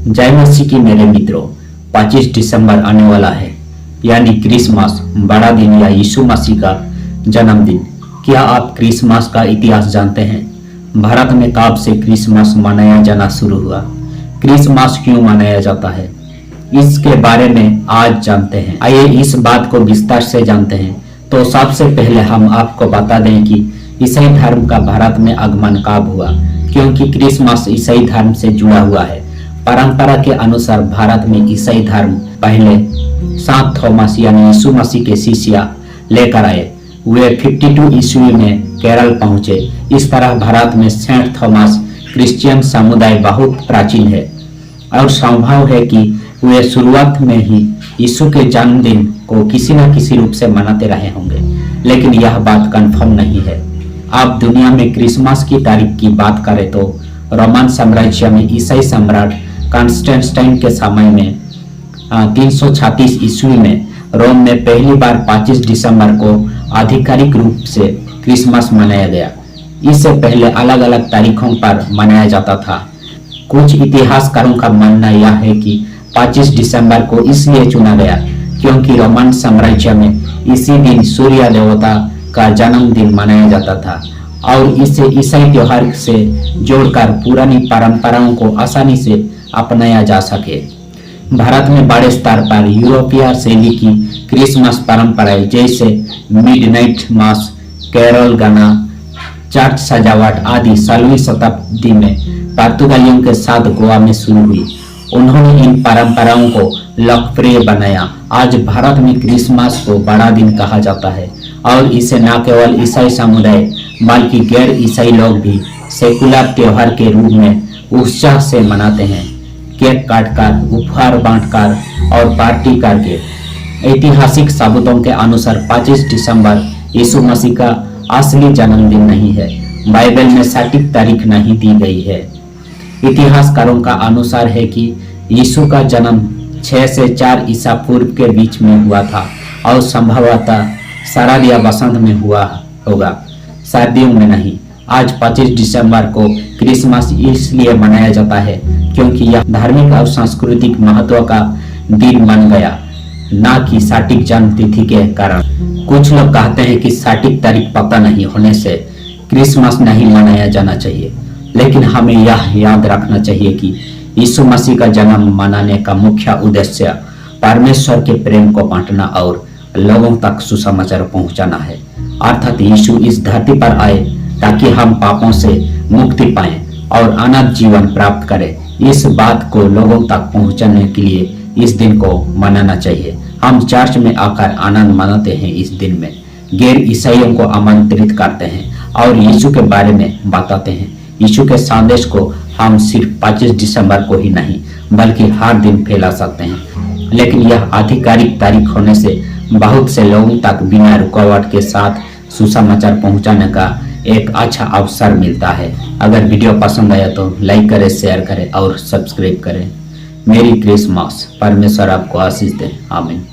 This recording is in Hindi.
जय मसीह की मेरे मित्रों, 25 दिसंबर आने वाला है, यानी क्रिसमस, बड़ा दिन या यीशु मसीह का जन्मदिन। क्या आप क्रिसमस का इतिहास जानते हैं? भारत में कब से क्रिसमस मनाया जाना शुरू हुआ? क्रिसमस क्यों मनाया जाता है, इसके बारे में आज जानते हैं। आइए इस बात को विस्तार से जानते हैं। तो सबसे पहले हम आपको बता दें कि ईसाई धर्म का भारत में आगमन कब हुआ, क्योंकि क्रिसमस ईसाई धर्म से जुड़ा हुआ है। परंपरा के अनुसार भारत में ईसाई धर्म पहले संत थॉमस यानी यीशु मसीह के शिष्य लेकर आए। वे 52 ईस्वी में केरल पहुंचे। इस तरह भारत में सेंट थॉमस क्रिश्चियन समुदाय बहुत प्राचीन है और संभव है कि वे शुरुआत में ही यीशु के जन्मदिन को किसी न किसी रूप से मनाते रहे होंगे, लेकिन यह बात कंफर्म नहीं है। आप दुनिया में क्रिसमस की तारीख की बात करें तो रोमन साम्राज्य में ईसाई सम्राट कॉन्स्टेंटाइन के समय में 336 ईस्वी में रोम में पहली बार 25 दिसंबर को आधिकारिक रूप से क्रिसमस मनाया गया। इससे पहले अलग अलग तारीखों पर मनाया जाता था। कुछ इतिहासकारों का मानना यह है कि 25 दिसंबर को इसलिए चुना गया क्योंकि रोमन साम्राज्य में इसी दिन सूर्य देवता का जन्मदिन मनाया जाता था और इसे ईसाई त्योहार से जोड़कर पुरानी परंपराओं को आसानी से अपनाया जा सके। भारत में बड़े स्तर पर यूरोपीय शैली की क्रिसमस परंपराएं जैसे मिडनाइट मास, कैरोल गाना, चर्च सजावट आदि 16वीं शताब्दी में पुर्तगालियों के साथ गोवा में शुरू हुई। उन्होंने इन परंपराओं को लोकप्रिय बनाया। आज भारत में क्रिसमस को बड़ा दिन कहा जाता है और इसे न केवल ईसाई समुदाय बल्कि गैर ईसाई लोग भी सेकुलर त्योहार के रूप में उत्साह से मनाते हैं। केक काटकर, उपहार बांटकर और पार्टी करके। ऐतिहासिक सबूतों के अनुसार 25 दिसंबर यीशु मसीह का असली जन्मदिन नहीं है। बाइबल में सटीक तारीख नहीं दी गई है। इतिहासकारों का अनुसार है कि यीशु का जन्म 6 से 4 ईसा पूर्व के बीच में हुआ था और संभवतः शरद या बसंत में हुआ होगा, सर्दियों में नहीं। आज 25 दिसंबर को क्रिसमस इसलिए मनाया जाता है क्योंकि यह धार्मिक और सांस्कृतिक महत्व का दिन बन गया, न कि सटीक जन्म तिथि के कारण। कुछ लोग कहते हैं कि सटीक तारीख पता नहीं होने से क्रिसमस नहीं मनाया जाना चाहिए, लेकिन हमें यह याद रखना चाहिए कि यीशु मसीह का जन्म मनाने का मुख्य उद्देश्य परमेश्वर के प्रेम को बांटना और लोगों तक सुसमाचार पहुंचाना है। अर्थात यीशु इस धरती पर आए ताकि हम पापों से मुक्ति पाएं और अनंत जीवन प्राप्त करें। इस बात को लोगों तक पहुंचाने के लिए इस दिन को मनाना चाहिए। हम चर्च में आकर आनंद मनाते हैं। इस दिन में गैर ईसाइयों को आमंत्रित करते हैं और यीशु के बारे में बताते हैं। यीशु के संदेश को हम सिर्फ 25 दिसंबर को ही नहीं बल्कि हर दिन फैला सकते हैं, लेकिन यह आधिकारिक तारीख होने से बहुत से लोगों तक बिना रुकावट के साथ सुसमाचार पहुंचाने का एक अच्छा अवसर मिलता है। अगर वीडियो पसंद आया तो लाइक करें, शेयर करें और सब्सक्राइब करें। मेरी क्रिसमस। परमेश्वर आपको आशीष दे। आमीन।